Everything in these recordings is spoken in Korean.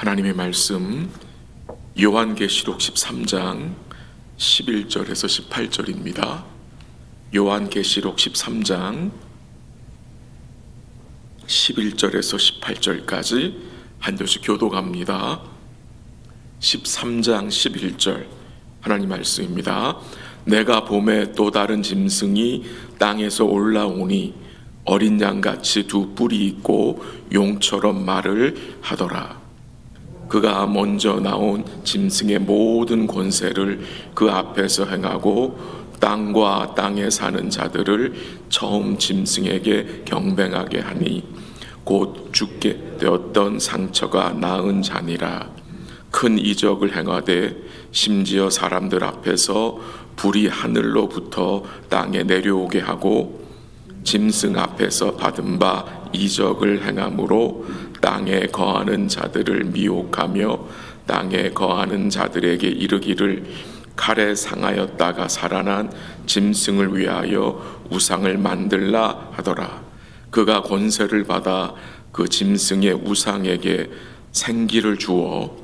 하나님의 말씀 요한계시록 13장 11절에서 18절입니다. 요한계시록 13장 11절에서 18절까지 한 절씩 교독합니다. 13장 11절 하나님 말씀입니다. 내가 봄에 또 다른 짐승이 땅에서 올라오니 어린 양같이 두 뿔이 있고 용처럼 말을 하더라. 그가 먼저 나온 짐승의 모든 권세를 그 앞에서 행하고 땅과 땅에 사는 자들을 처음 짐승에게 경배하게 하니 곧 죽게 되었던 상처가 나은 자니라. 큰 이적을 행하되 심지어 사람들 앞에서 불이 하늘로부터 땅에 내려오게 하고 짐승 앞에서 받은 바 이적을 행함으로 땅에 거하는 자들을 미혹하며 땅에 거하는 자들에게 이르기를 칼에 상하였다가 살아난 짐승을 위하여 우상을 만들라 하더라. 그가 권세를 받아 그 짐승의 우상에게 생기를 주어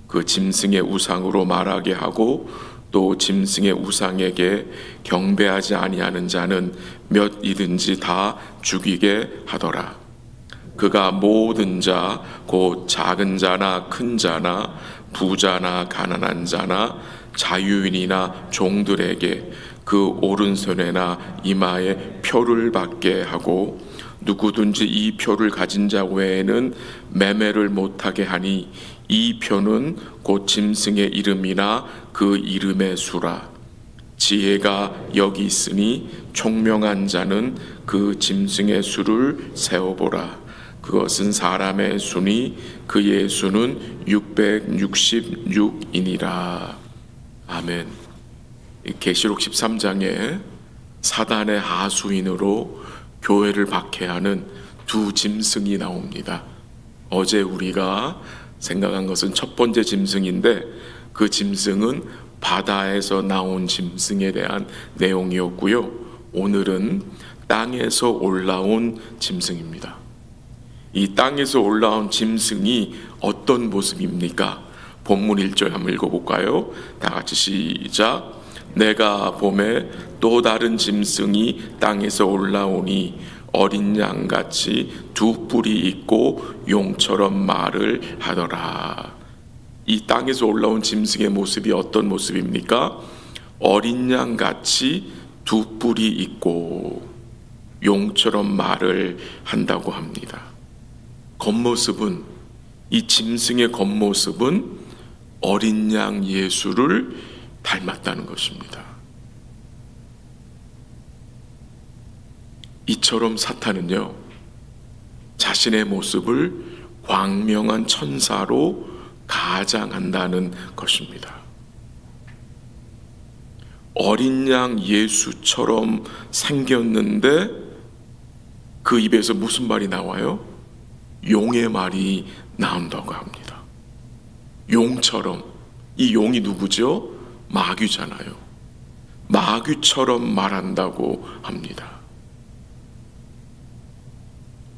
그 짐승의 우상으로 말하게 하고 또 짐승의 우상에게 경배하지 아니하는 자는 몇 이든지 다 죽이게 하더라. 그가 모든 자 곧 작은 자나 큰 자나 부자나 가난한 자나 자유인이나 종들에게 그 오른손에나 이마에 표를 받게 하고 누구든지 이 표를 가진 자 외에는 매매를 못하게 하니 이 표는 곧 짐승의 이름이나 그 이름의 수라. 지혜가 여기 있으니 총명한 자는 그 짐승의 수를 세어보라. 그것은 사람의 수니 그의 수는 666이니라. 아멘. 계시록 13장에 사단의 하수인으로 교회를 박해하는 두 짐승이 나옵니다. 어제 우리가 생각한 것은 첫 번째 짐승인데 그 짐승은 바다에서 나온 짐승에 대한 내용이었고요. 오늘은 땅에서 올라온 짐승입니다. 이 땅에서 올라온 짐승이 어떤 모습입니까? 본문 1절 한번 읽어볼까요? 다 같이 시작. 내가 봄에 또 다른 짐승이 땅에서 올라오니 어린 양같이 두 뿔이 있고 용처럼 말을 하더라. 이 땅에서 올라온 짐승의 모습이 어떤 모습입니까? 어린 양같이 두 뿔이 있고 용처럼 말을 한다고 합니다. 겉모습은, 이 짐승의 겉모습은 어린 양 예수를 닮았다는 것입니다. 이처럼 사탄은요, 자신의 모습을 광명한 천사로 가장한다는 것입니다. 어린 양 예수처럼 생겼는데 그 입에서 무슨 말이 나와요? 용의 말이 나온다고 합니다. 용처럼. 이 용이 누구죠? 마귀잖아요. 마귀처럼 말한다고 합니다.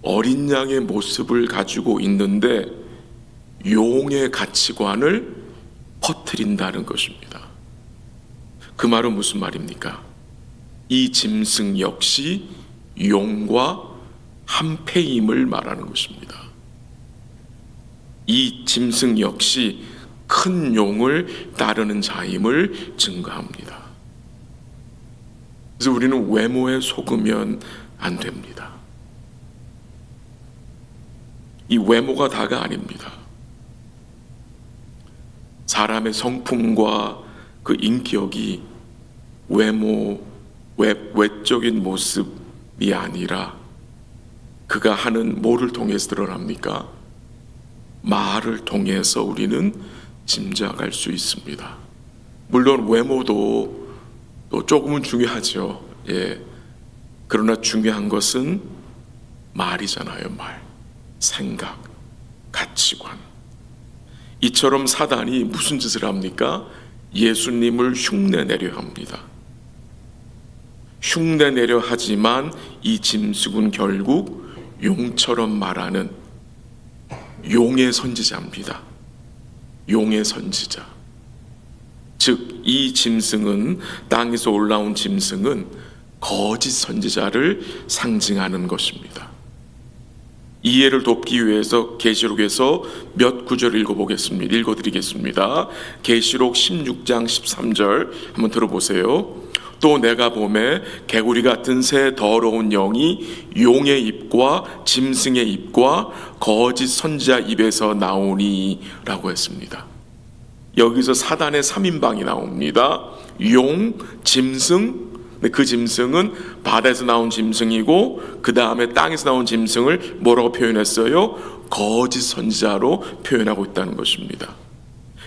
어린 양의 모습을 가지고 있는데 용의 가치관을 퍼뜨린다는 것입니다. 그 말은 무슨 말입니까? 이 짐승 역시 용과 한패임을 말하는 것입니다. 이 짐승 역시 큰 용을 따르는 자임을 증거합니다. 그래서 우리는 외모에 속으면 안 됩니다. 이 외모가 다가 아닙니다. 사람의 성품과 그 인격이 외적인 모습이 아니라 그가 하는 뭐를 통해서 드러납니까? 말을 통해서 우리는 짐작할 수 있습니다. 물론 외모도 또 조금은 중요하죠. 예. 그러나 중요한 것은 말이잖아요. 말, 생각, 가치관. 이처럼 사단이 무슨 짓을 합니까? 예수님을 흉내내려 합니다. 흉내내려 하지만 이 짐승은 결국 용처럼 말하는 용의 선지자입니다. 용의 선지자. 즉, 이 짐승은, 땅에서 올라온 짐승은 거짓 선지자를 상징하는 것입니다. 이해를 돕기 위해서 계시록에서 몇 구절을 읽어드리겠습니다. 계시록 16장 13절 한번 들어보세요. 또 내가 보매 개구리 같은 새 더러운 영이 용의 입과 짐승의 입과 거짓 선지자 입에서 나오니 라고 했습니다. 여기서 사단의 3인방이 나옵니다. 용, 짐승, 그 짐승은 바다에서 나온 짐승이고 그 다음에 땅에서 나온 짐승을 뭐라고 표현했어요? 거짓 선지자로 표현하고 있다는 것입니다.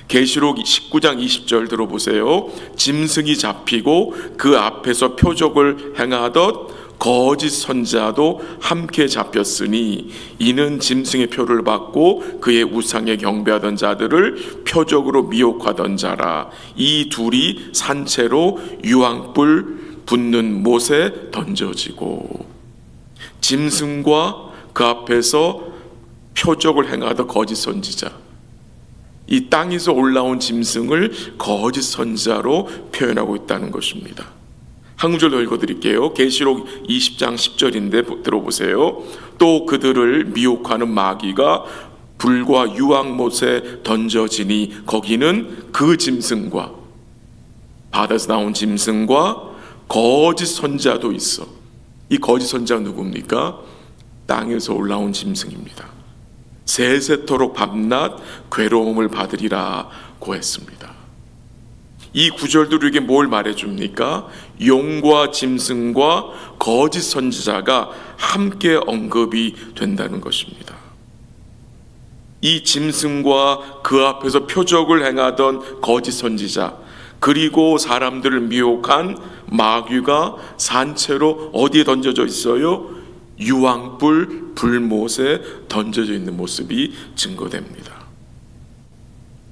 계시록 19장 20절 들어보세요. 짐승이 잡히고 그 앞에서 표적을 행하던 거짓 선지자도 함께 잡혔으니 이는 짐승의 표를 받고 그의 우상에 경배하던 자들을 표적으로 미혹하던 자라. 이 둘이 산채로 유황불 붙는 못에 던져지고, 짐승과 그 앞에서 표적을 행하던 거짓 선지자, 이 땅에서 올라온 짐승을 거짓 선지자로 표현하고 있다는 것입니다. 한 구절 더 읽어드릴게요. 계시록 20장 10절인데 들어보세요. 또 그들을 미혹하는 마귀가 불과 유황못에 던져지니 거기는 그 짐승과, 바다에서 나온 짐승과 거짓 선지자도 있어. 이 거짓 선지자가 누굽니까? 땅에서 올라온 짐승입니다. 세세토록 밤낮 괴로움을 받으리라고 했습니다. 이 구절들이 우리에게 뭘 말해줍니까? 용과 짐승과 거짓 선지자가 함께 언급이 된다는 것입니다. 이 짐승과 그 앞에서 표적을 행하던 거짓 선지자, 그리고 사람들을 미혹한 마귀가 산채로 어디에 던져져 있어요? 유황불 불못에 던져져 있는 모습이 증거됩니다.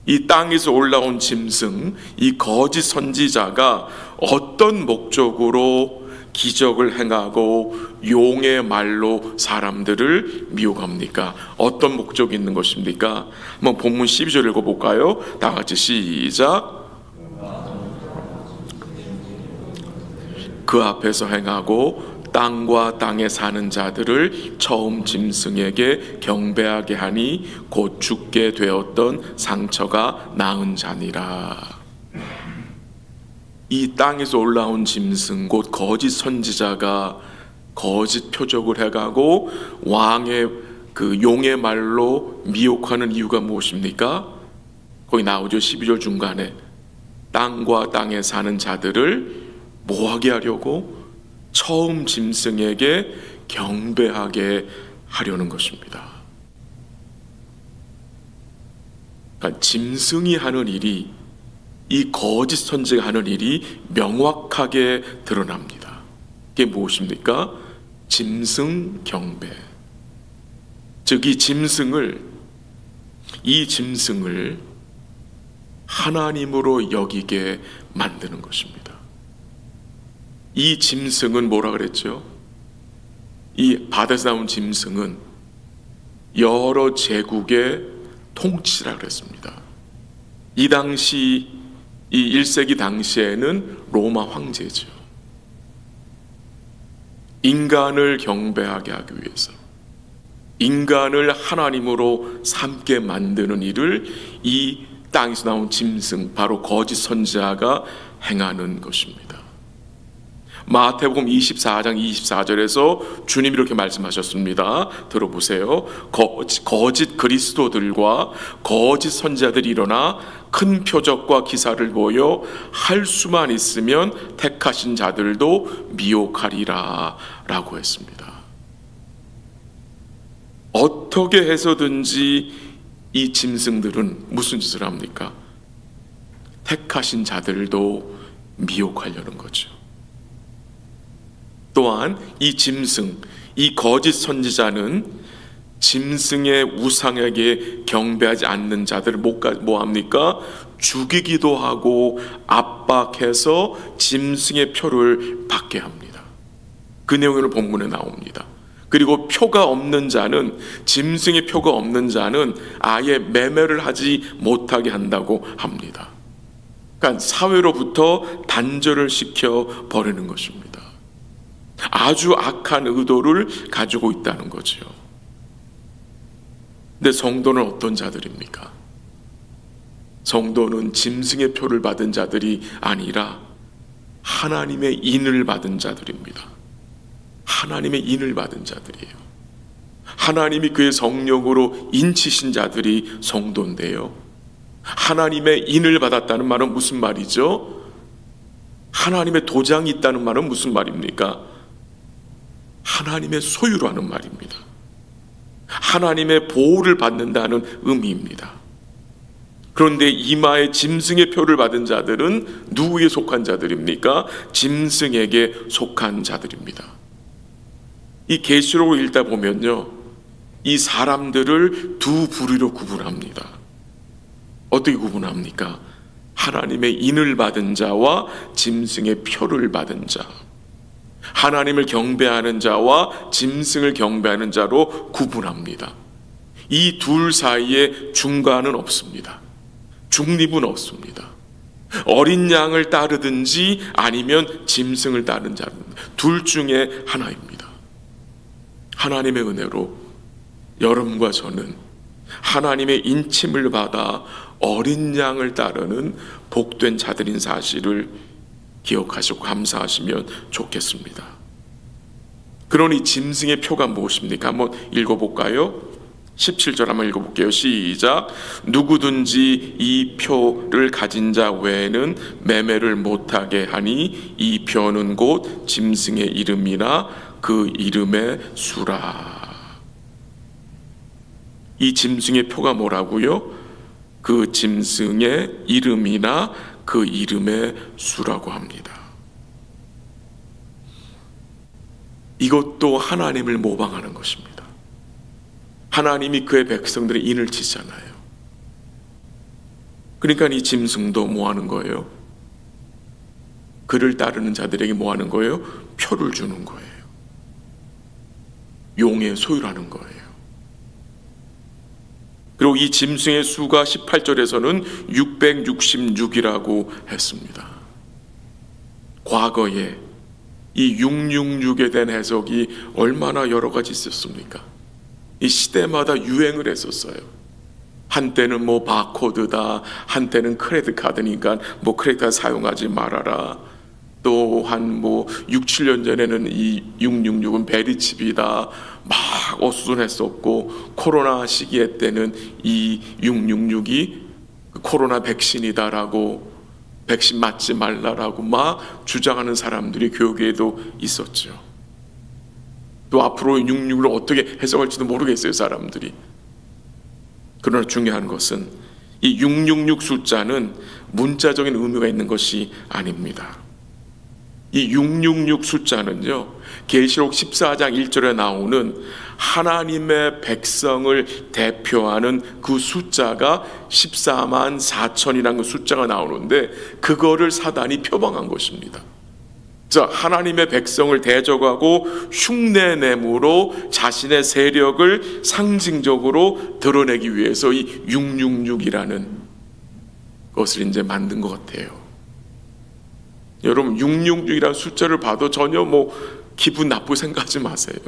이 땅에서 올라온 짐승, 이 거짓 선지자가 어떤 목적으로 기적을 행하고 용의 말로 사람들을 미혹합니까? 어떤 목적이 있는 것입니까? 한번 본문 12절 읽어볼까요? 다 같이 시작. 그 앞에서 행하고 땅과 땅에 사는 자들을 처음 짐승에게 경배하게 하니 곧 죽게 되었던 상처가 나은 자니라. 이 땅에서 올라온 짐승 곧 거짓 선지자가 거짓 표적을 해가고 왕의 그 용의 말로 미혹하는 이유가 무엇입니까? 거기 나오죠. 12절 중간에 땅과 땅에 사는 자들을 뭐하게 하려고? 처음 짐승에게 경배하게 하려는 것입니다. 그러니까 짐승이 하는 일이, 이 거짓 선지자가 하는 일이 명확하게 드러납니다. 이게 무엇입니까? 짐승 경배. 즉 이 짐승을 하나님으로 여기게 만드는 것입니다. 이 짐승은 뭐라 그랬죠? 이 바다에서 나온 짐승은 여러 제국의 통치라 그랬습니다. 이 당시, 이 1세기 당시에는 로마 황제죠. 인간을 경배하게 하기 위해서, 인간을 하나님으로 삼게 만드는 일을 이 땅에서 나온 짐승, 바로 거짓 선지자가 행하는 것입니다. 마태복음 24장 24절에서 주님이 이렇게 말씀하셨습니다. 들어보세요. 거짓 그리스도들과 거짓 선지자들이 일어나 큰 표적과 기사를 보여 할 수만 있으면 택하신 자들도 미혹하리라 라고 했습니다. 어떻게 해서든지 이 짐승들은 무슨 짓을 합니까? 택하신 자들도 미혹하려는 거죠. 또한 이 짐승, 이 거짓 선지자는 짐승의 우상에게 경배하지 않는 자들을 뭐합니까? 죽이기도 하고 압박해서 짐승의 표를 받게 합니다. 그 내용이 오늘 본문에 나옵니다. 그리고 표가 없는 자는, 짐승의 표가 없는 자는 아예 매매를 하지 못하게 한다고 합니다. 그러니까 사회로부터 단절을 시켜 버리는 것입니다. 아주 악한 의도를 가지고 있다는 거죠. 근데 성도는 어떤 자들입니까? 성도는 짐승의 표를 받은 자들이 아니라 하나님의 인을 받은 자들입니다. 하나님의 인을 받은 자들이에요. 하나님이 그의 성령으로 인치신 자들이 성도인데요, 하나님의 인을 받았다는 말은 무슨 말이죠? 하나님의 도장이 있다는 말은 무슨 말입니까? 하나님의 소유라는 말입니다. 하나님의 보호를 받는다는 의미입니다. 그런데 이마에 짐승의 표를 받은 자들은 누구에게 속한 자들입니까? 짐승에게 속한 자들입니다. 이 계시록을 읽다 보면요, 이 사람들을 두 부류로 구분합니다. 어떻게 구분합니까? 하나님의 인을 받은 자와 짐승의 표를 받은 자, 하나님을 경배하는 자와 짐승을 경배하는 자로 구분합니다. 이 둘 사이에 중간은 없습니다. 중립은 없습니다. 어린 양을 따르든지 아니면 짐승을 따르는 자는 둘 중에 하나입니다. 하나님의 은혜로 여러분과 저는 하나님의 인침을 받아 어린 양을 따르는 복된 자들인 사실을 기억하시고 감사하시면 좋겠습니다. 그러니 짐승의 표가 무엇입니까? 한번 읽어볼까요? 17절 한번 읽어볼게요. 시작. 누구든지 이 표를 가진 자 외에는 매매를 못하게 하니 이 표는 곧 짐승의 이름이나 그 이름의 수라. 이 짐승의 표가 뭐라고요? 그 짐승의 이름이나 그 이름의 수라고 합니다. 이것도 하나님을 모방하는 것입니다. 하나님이 그의 백성들의 인을 치잖아요. 그러니까 이 짐승도 뭐 하는 거예요? 그를 따르는 자들에게 뭐 하는 거예요? 표를 주는 거예요. 용의 소유라는 거예요. 그리고 이 짐승의 수가 18절에서는 666이라고 했습니다. 과거에 이 666에 대한 해석이 얼마나 여러 가지 있었습니까? 이 시대마다 유행을 했었어요. 한때는 뭐 바코드다, 한때는 크레딧 카드니까 뭐 크레딧 카드 사용하지 말아라. 또 한 뭐 6, 7년 전에는 이 666은 베리칩이다 막 어수선했었고, 코로나 시기에 때는 이 666이 코로나 백신이다라고, 백신 맞지 말라라고 막 주장하는 사람들이 교계에도 있었죠. 또 앞으로 666을 어떻게 해석할지도 모르겠어요, 사람들이. 그러나 중요한 것은 이 666 숫자는 문자적인 의미가 있는 것이 아닙니다. 이 666 숫자는요, 계시록 14장 1절에 나오는 하나님의 백성을 대표하는 그 숫자가 14만 4천이라는 그 숫자가 나오는데, 그거를 사단이 표방한 것입니다. 자, 하나님의 백성을 대적하고 흉내내므로 자신의 세력을 상징적으로 드러내기 위해서 이 666이라는 것을 이제 만든 것 같아요. 여러분, 666이라는 숫자를 봐도 전혀 뭐 기분 나쁘게 생각하지 마세요.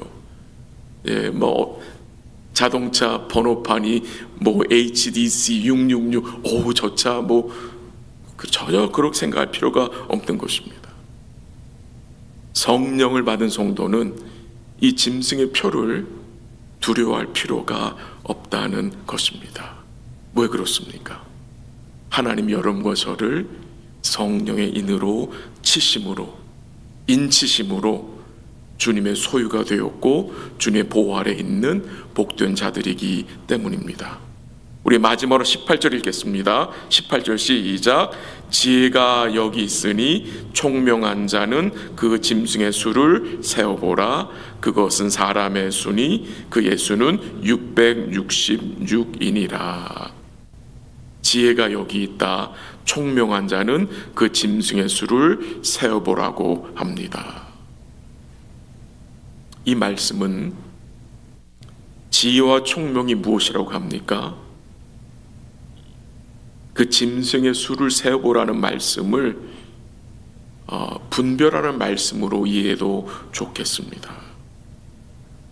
예, 뭐 자동차 번호판이 뭐 HDC 666, 오우 저 차 뭐 전혀 그렇게 생각할 필요가 없는 것입니다. 성령을 받은 성도는 이 짐승의 표를 두려워할 필요가 없다는 것입니다. 왜 그렇습니까? 하나님이 여러분과 저를 성령의 인으로 치심으로, 인치심으로 주님의 소유가 되었고 주님의 보호 아래 있는 복된 자들이기 때문입니다. 우리 마지막으로 18절 읽겠습니다. 18절 시작. 지혜가 여기 있으니 총명한 자는 그 짐승의 수를 세어보라. 그것은 사람의 수니 그의 수는 666이니라. 지혜가 여기 있다. 총명한 자는 그 짐승의 수를 세어보라고 합니다. 이 말씀은 지혜와 총명이 무엇이라고 합니까? 그 짐승의 수를 세어보라는 말씀을 분별하는 말씀으로 이해해도 좋겠습니다.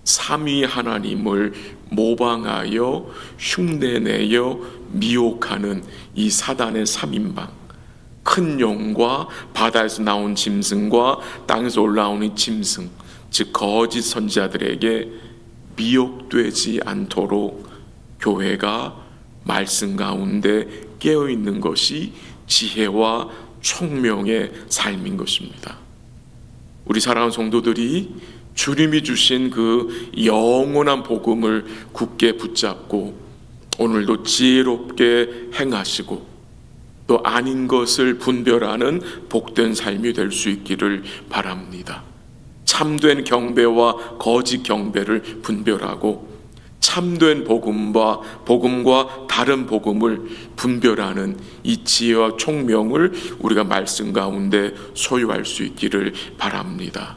삼위 하나님을 모방하여 흉내내어 미혹하는 이 사단의 3인방, 큰 용과 바다에서 나온 짐승과 땅에서 올라오는 짐승, 즉 거짓 선지자들에게 미혹되지 않도록 교회가 말씀 가운데 깨어있는 것이 지혜와 총명의 삶인 것입니다. 우리 사랑하는 성도들이 주님이 주신 그 영원한 복음을 굳게 붙잡고 오늘도 지혜롭게 행하시고 또 아닌 것을 분별하는 복된 삶이 될 수 있기를 바랍니다. 참된 경배와 거짓 경배를 분별하고 참된 복음과 다른 복음을 분별하는 이 지혜와 총명을 우리가 말씀 가운데 소유할 수 있기를 바랍니다.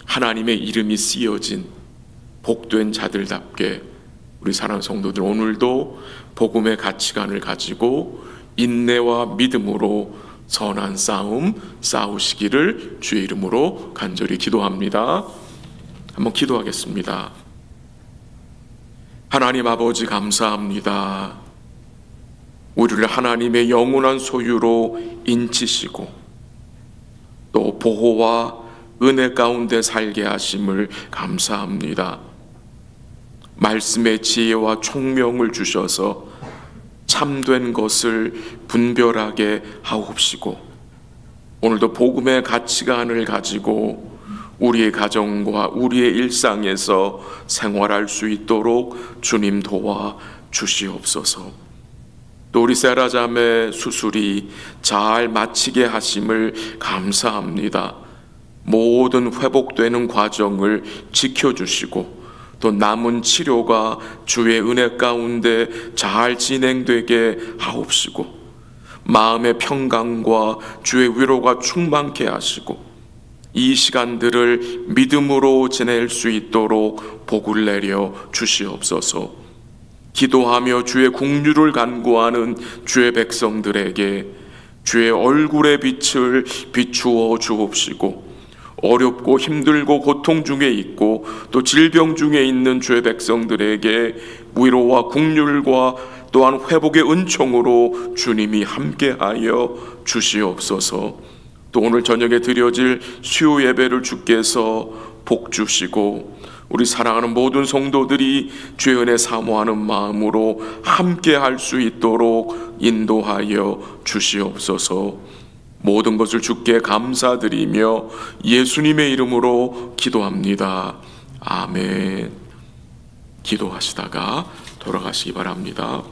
하나님의 이름이 쓰여진 복된 자들답게 우리 사랑하는 성도들 오늘도 복음의 가치관을 가지고 인내와 믿음으로 선한 싸움 싸우시기를 주의 이름으로 간절히 기도합니다. 한번 기도하겠습니다. 하나님 아버지 감사합니다. 우리를 하나님의 영원한 소유로 인치시고 또 보호와 은혜 가운데 살게 하심을 감사합니다. 말씀의 지혜와 총명을 주셔서 참된 것을 분별하게 하옵시고 오늘도 복음의 가치관을 가지고 우리의 가정과 우리의 일상에서 생활할 수 있도록 주님 도와 주시옵소서. 또 우리 세라 자매 수술이 잘 마치게 하심을 감사합니다. 모든 회복되는 과정을 지켜주시고 또 남은 치료가 주의 은혜 가운데 잘 진행되게 하옵시고 마음의 평강과 주의 위로가 충만케 하시고 이 시간들을 믿음으로 지낼 수 있도록 복을 내려 주시옵소서. 기도하며 주의 긍휼을 간구하는 주의 백성들에게 주의 얼굴의 빛을 비추어 주옵시고 어렵고 힘들고 고통 중에 있고 또 질병 중에 있는 주의 백성들에게 위로와 긍휼과 또한 회복의 은총으로 주님이 함께하여 주시옵소서. 또 오늘 저녁에 드려질 수요 예배를 주께서 복 주시고 우리 사랑하는 모든 성도들이 주의 은혜 사모하는 마음으로 함께할 수 있도록 인도하여 주시옵소서. 모든 것을 주께 감사드리며 예수님의 이름으로 기도합니다. 아멘. 기도하시다가 돌아가시기 바랍니다.